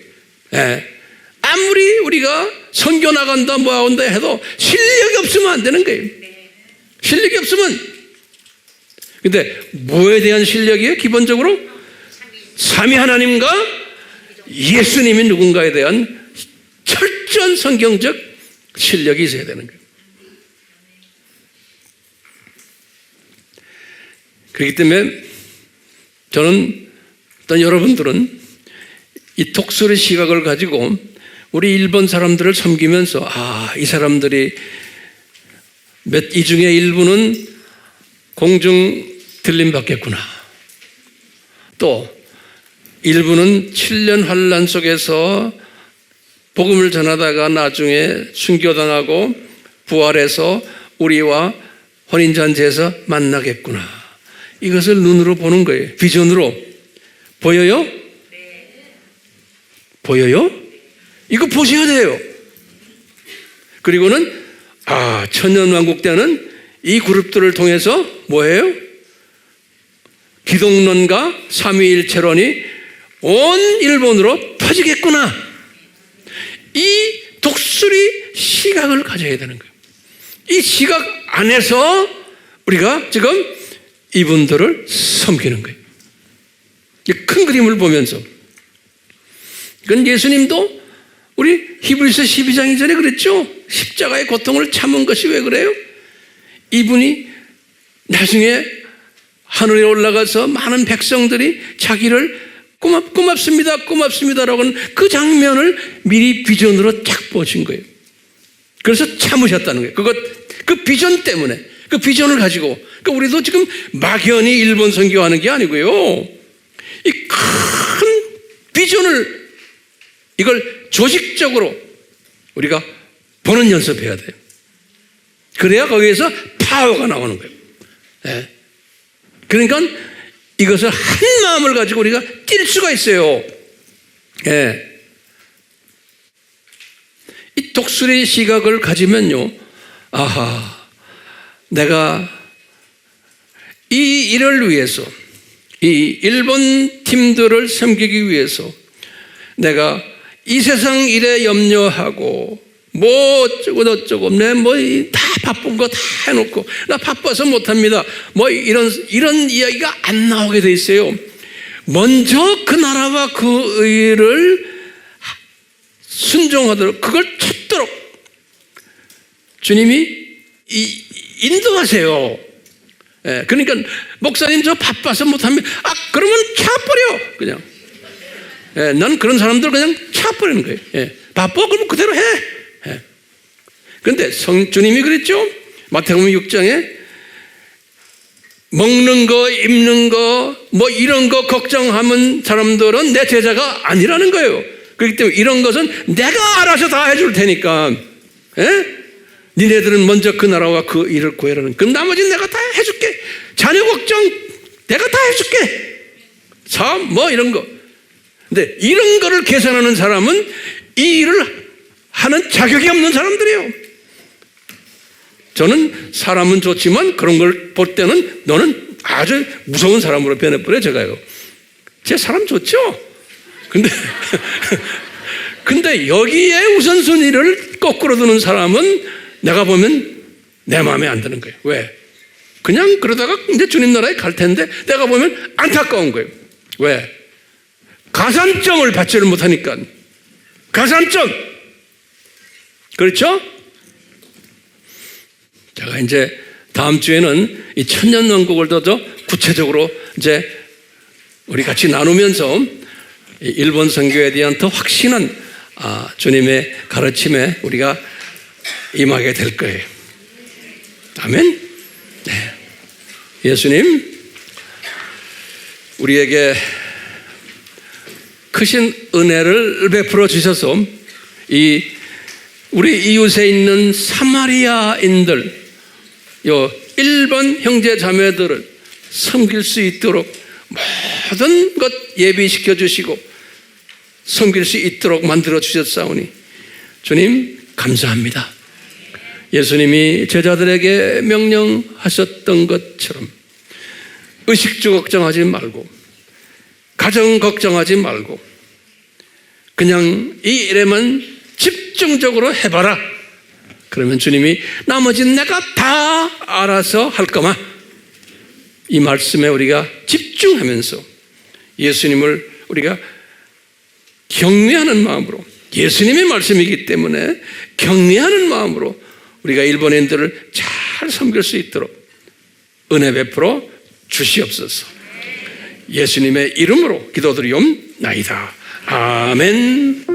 예. 아무리 우리가 선교 나간다 뭐한다 해도 실력이 없으면 안 되는 거예요. 실력이 없으면. 근데 뭐에 대한 실력이에요? 기본적으로 삼위 하나님과 예수님이 누군가에 대한 철저한 성경적 실력이 있어야 되는 거예요. 그렇기 때문에 저는, 또 여러분들은 이 독수리 시각을 가지고 우리 일본 사람들을 섬기면서, 이 사람들이 이 중에 일부는 공중 들림 받겠구나, 또 일부는 7년 환란 속에서 복음을 전하다가 나중에 순교당하고 부활해서 우리와 혼인잔치에서 만나겠구나, 이것을 눈으로 보는 거예요. 비전으로. 보여요? 보여요? 이거 보셔야 돼요. 그리고는 천년왕국 때는 이 그룹들을 통해서 뭐예요? 기독론과 삼위일체론이 온 일본으로 퍼지겠구나, 이 독수리 시각을 가져야 되는 거예요. 이 시각 안에서 우리가 지금 이분들을 섬기는 거예요. 큰 그림을 보면서. 그건 예수님도 우리 히브리서 12장 이전에 그랬죠. 십자가의 고통을 참은 것이 왜 그래요? 이분이 나중에 하늘에 올라가서 많은 백성들이 자기를 고맙습니다라고 하는 그 장면을 미리 비전으로 딱 보신 거예요. 그래서 참으셨다는 거예요. 그 비전 때문에, 그 비전을 가지고. 그러니까 우리도 지금 막연히 일본 선교하는 게 아니고요, 이 큰 비전을, 이걸 조직적으로 우리가 보는 연습해야 돼요. 그래야 거기에서 파워가 나오는 거예요. 네. 그러니까 이것을 한 마음을 가지고 우리가 뛸 수가 있어요. 네. 이 독수리 시각을 가지면요, 아하, 내가 이 일을 위해서, 이 일본 팀들을 섬기기 위해서 내가 이 세상 일에 염려하고 뭐 어쩌고 저쩌고 내 뭐 다 바쁜 거 다 해놓고 나 바빠서 못합니다, 뭐 이런 이야기가 안 나오게 돼 있어요. 먼저 그 나라와 그 의를 순종하도록, 그걸 찾도록 주님이 인도하세요. 예, 그러니까 목사님 저 바빠서 못합니다. 그러면 차버려 그냥. 예, 난 그런 사람들 그냥 차버리는 거예요. 예, 바빠 그러면 그대로 해. 예. 그런데 주님이 그랬죠. 마태복음 6장에 먹는 거, 입는 거, 뭐 이런 거 걱정하면 사람들은 내 제자가 아니라는 거예요. 그렇기 때문에 이런 것은 내가 알아서 다 해줄 테니까, 예? 니네들은 먼저 그 나라와 그 일을 구해라는. 그럼 나머지는 내가 다 해줄게. 자녀 걱정 내가 다 해줄게. 사업 뭐 이런 거. 근데 이런 거를 계산하는 사람은 이 일을 하는 자격이 없는 사람들이에요. 저는 사람은 좋지만 그런 걸 볼 때는 너는 아주 무서운 사람으로 변해버려요. 제가요. 제 사람 좋죠? 근데 여기에 우선순위를 거꾸로 두는 사람은 내가 보면 내 마음에 안 드는 거예요. 왜? 그냥 그러다가 이제 주님 나라에 갈 텐데 내가 보면 안타까운 거예요. 왜? 가산점을 받지를 못하니까. 가산점. 그렇죠? 제가 이제 다음 주에는 이 천년왕국을 더 구체적으로 이제 우리 같이 나누면서 일본 선교에 대한 더 확신한 주님의 가르침에 우리가 임하게 될 거예요. 아멘. 네. 예수님 우리에게 크신 은혜를 베풀어 주셔서 이 우리 이웃에 있는 사마리아인들, 요 일본 형제 자매들을 섬길 수 있도록 모든 것 예비시켜 주시고 섬길 수 있도록 만들어 주셨사오니 주님 감사합니다. 예수님이 제자들에게 명령하셨던 것처럼 의식주 걱정하지 말고 가정 걱정하지 말고 그냥 이 일에만 집중적으로 해봐라. 그러면 주님이 나머지는 내가 다 알아서 할 거마. 이 말씀에 우리가 집중하면서 예수님을 우리가 경외하는 마음으로, 예수님의 말씀이기 때문에 경외하는 마음으로 우리가 일본인들을 잘 섬길 수 있도록 은혜 베풀어 주시옵소서. 예수님의 이름으로 기도드리옵나이다. 아멘.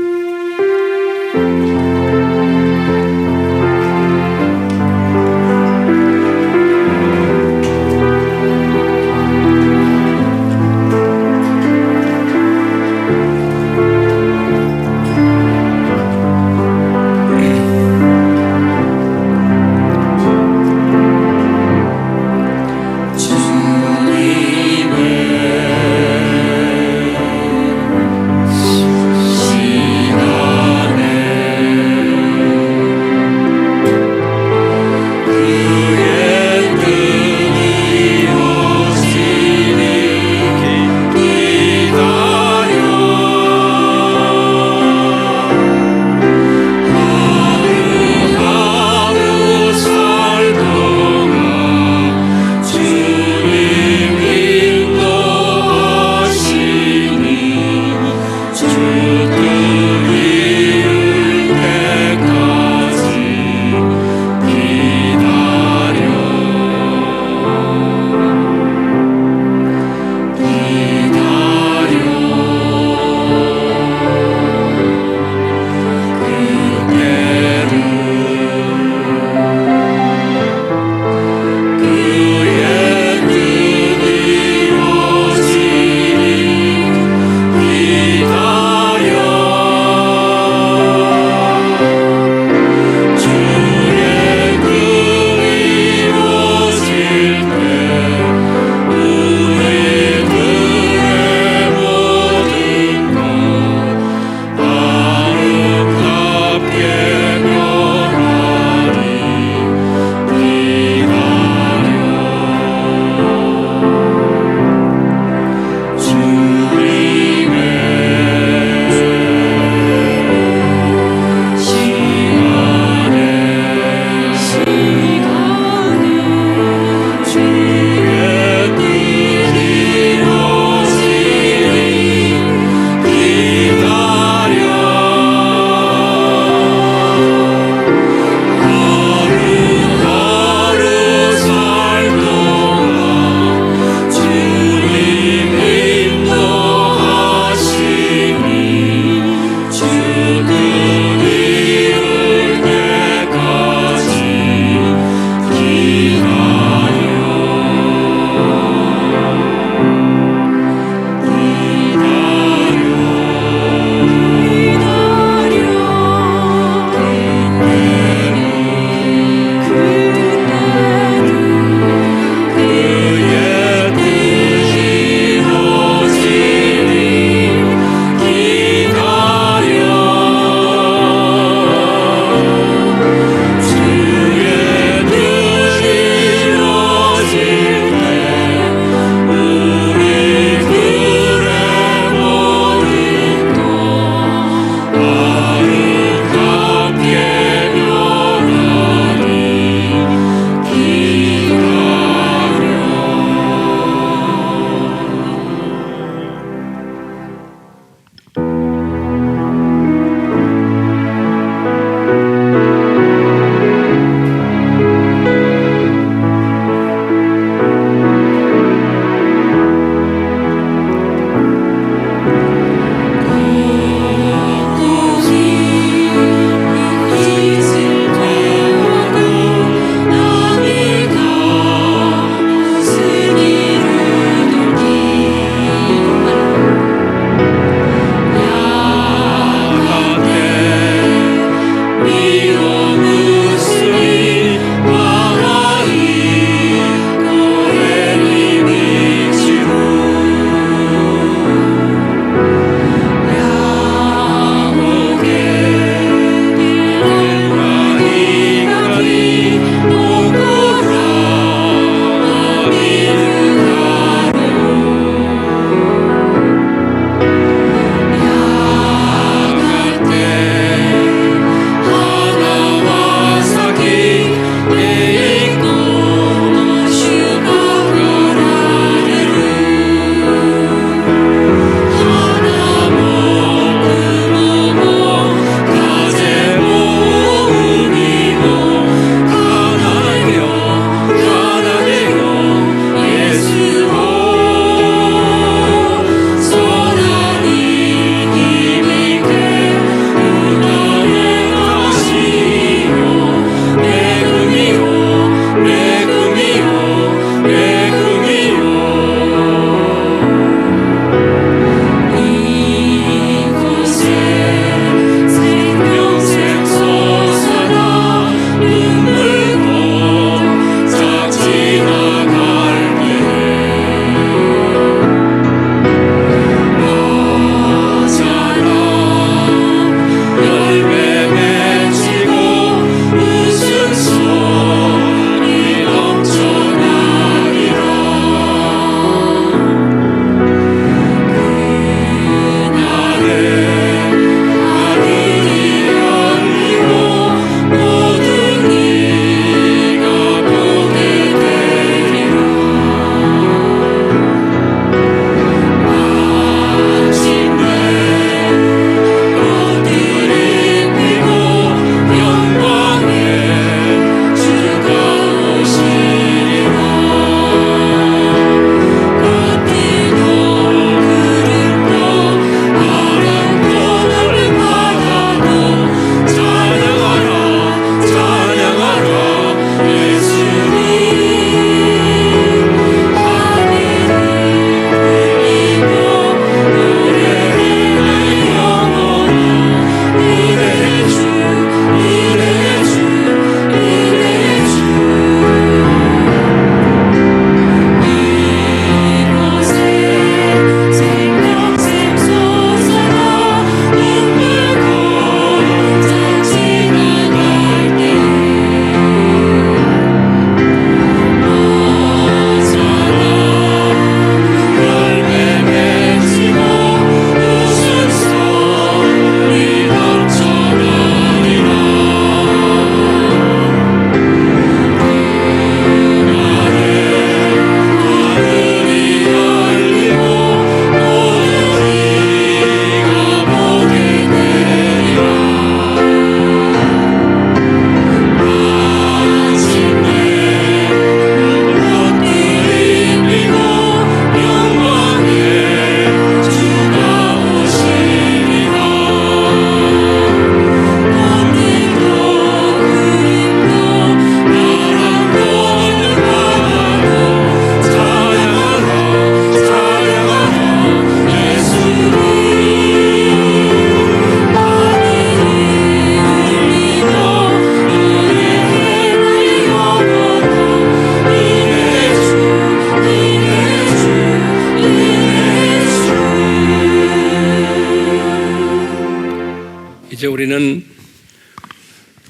이제 우리는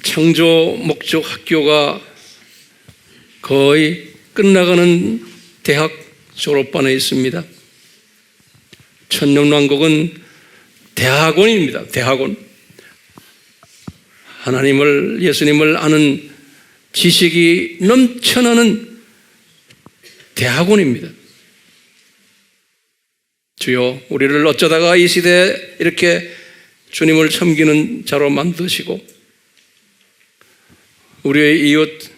창조 목적 학교가 거의 끝나가는 대학 졸업반에 있습니다. 천년왕국은 대학원입니다. 대학원. 하나님을, 예수님을 아는 지식이 넘쳐나는 대학원입니다. 주여, 우리를 어쩌다가 이 시대에 이렇게 주님을 섬기는 자로 만드시고 우리의 이웃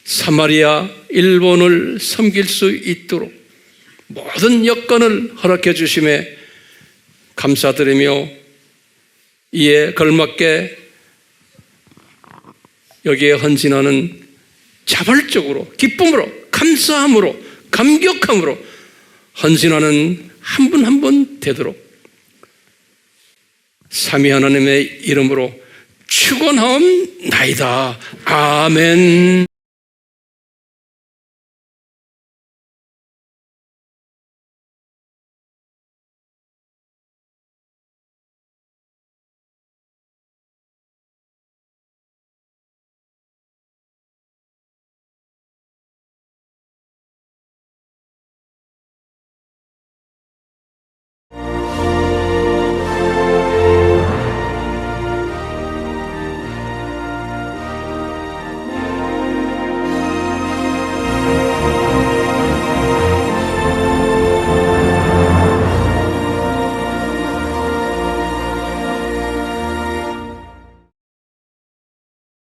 사마리아, 일본을 섬길 수 있도록 모든 여건을 허락해 주심에 감사드리며 이에 걸맞게 여기에 헌신하는 자발적으로 기쁨으로 감사함으로 감격함으로 헌신하는 한 분 한 분 되도록 삼위 하나님의 이름으로 축원하옵나이다. 아멘.